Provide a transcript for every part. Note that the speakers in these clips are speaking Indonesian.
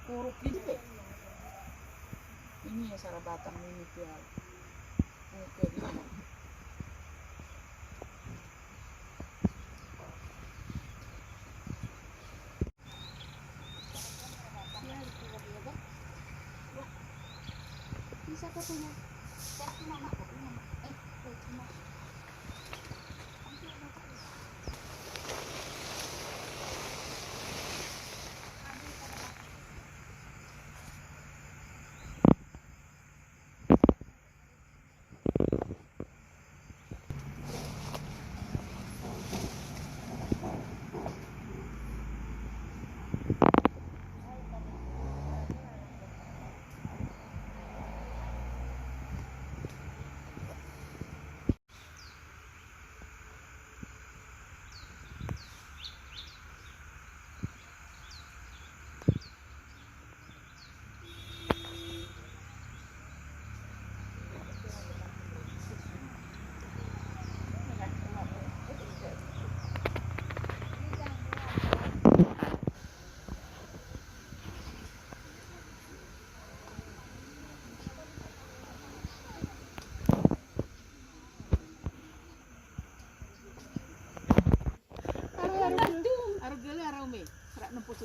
Kuruk gitu. Ini ya salah batang ini pial. Bisa katanya.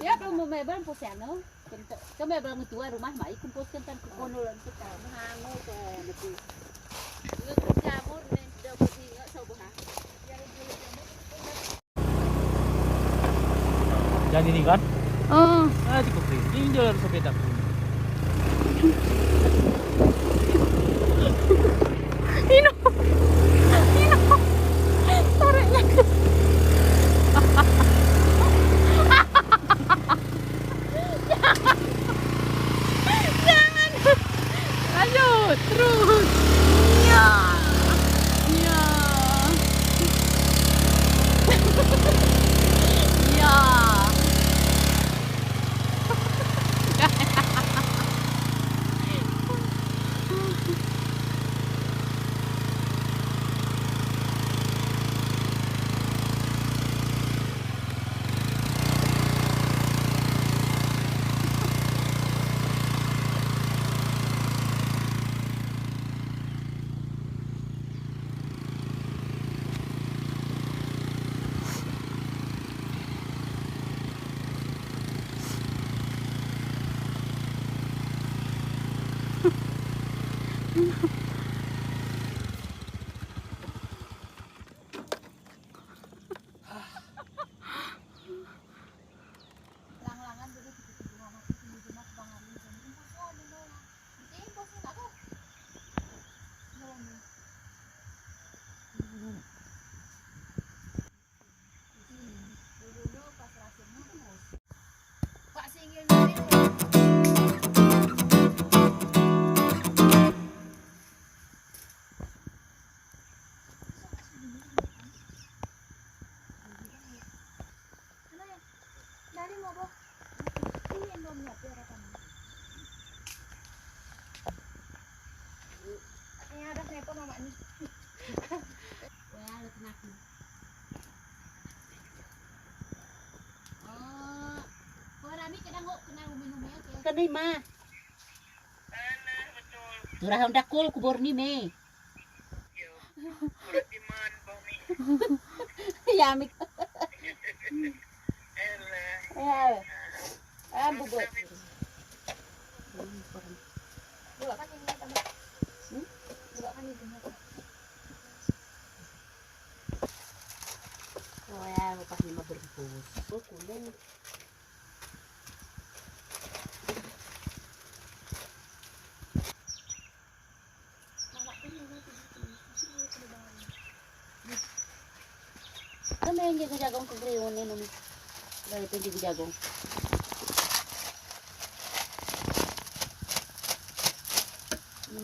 Ya kalau mau mebel posano, kalau mebel ngetua rumah mah kumpulkan kan kuponolan kita mengangu ke nanti. Lu jamur nih dapat enggak soboha. Jadi ini kan? Oh. Ah cukup ini jalan sepeda pun. Ino. Tareknya. Jangan. Lanjut terus. Ya. Ya. Ya. Kanay ma. Durah honda kul kubur ni me. Yamik. Bubot. Buka kan ini tambah. Buka kan ini. Oh ya, pas lima berbus. Oh, kuning. Ano yung jagong kagriyon nino ni? Dari pinjig jagong.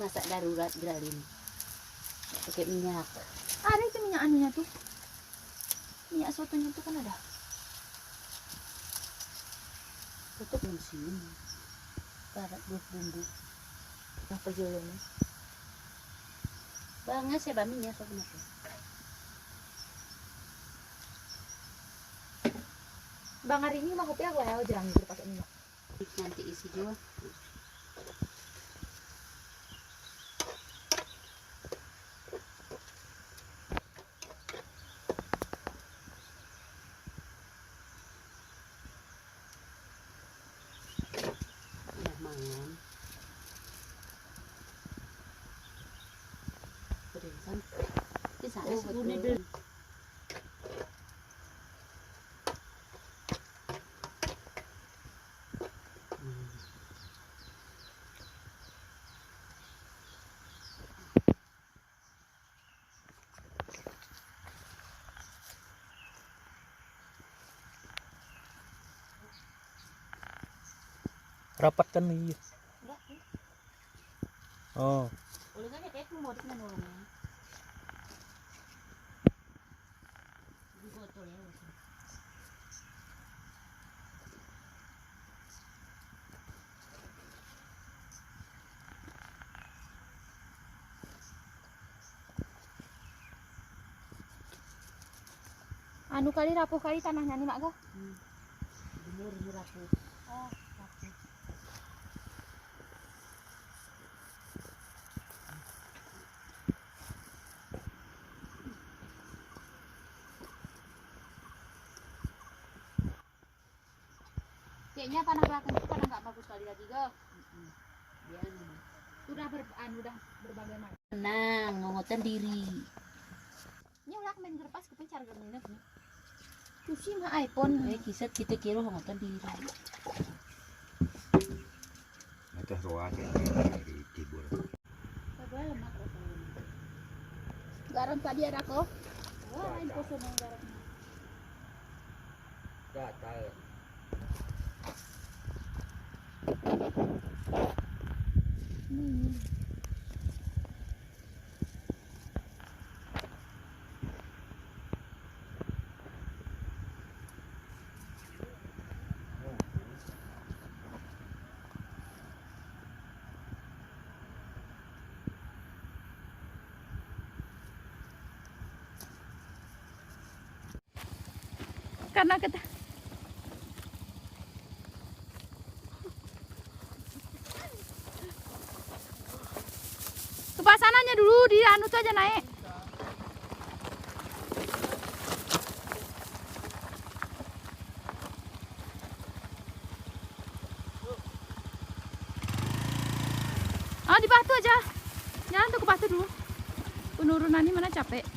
masak darurat Gralin. Pakai minyak. Ada itu minyak anunya tuh. Minyak sotonya tuh kan ada. Tutup musim. Barat buat bumbu. Apa jualannya? Banget saya minyak so kenapa? Bang hari ini mah kopi aku ya jarang gitu pakai minyak. Nanti isi juga. Udah mangan. Berikan. Di sana sebelumnya dulu. Rapatkan nih. Enggak. Oh. Boleh nggak kayak mau di mana orangnya? Di botol ya. Anu kali rapuh kali tanahnya nih mak ga? Jemur aku. Oh, rapuh. Kayaknya tanah belakang itu tanah nggak bagus kali lagi ga? Biar Udah berbagai macam. tenang, ngongotan diri. Ini ulah main gerpas kepencar germinat nih. Tuh sih mah iPhone. Kisah kita kira ngongotan diri. Itu ruas dari tibur. Padahal lemak rasanya. Garam tadi ada kok. Wah, lain kosan yang garam. Gatal. Karena kita kepasanannya dulu di anu tuh aja naik. Ah di batu aja. Jangan tuh ke batu dulu. Penurunan ini mana capek.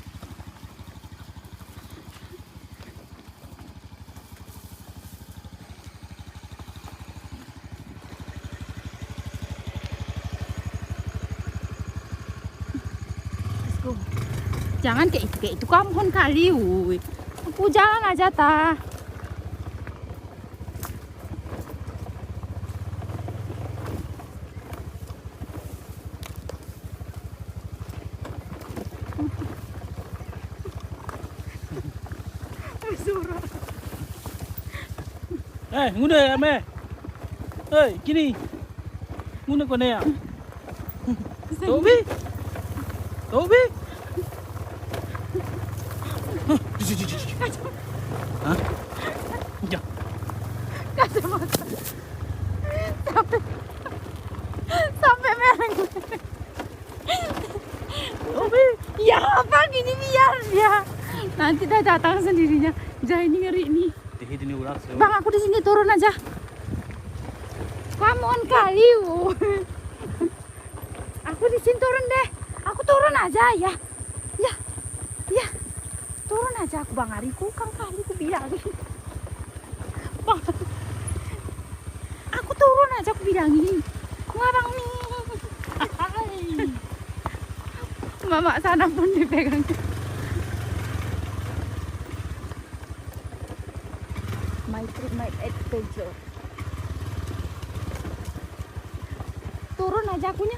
Jangan kayak itu kamu kan kali, wuih. Aku jalan aja ta. Ngune ame. Gini. Ngune kone ya. Tobi. Tobi. Hah? Ya. Kacamata. Sampai mereng. Tobi. Ya apa gini biar dia. Nanti dah datang sendirinya. Jah ini ngeri nih. Teh ini ulah. Bang aku di sini turun aja. Come on kali. Aku di sini turun deh. Aku turun aja ya. Ya. Ya. Turun aja aku Bang Ari ku kang kali ku bilangin. Bang. Aku turun aja aku bilangin. Ku ngabang nih. Mama sana pun dipegang. My trip, my adventure. Turun aja akunya.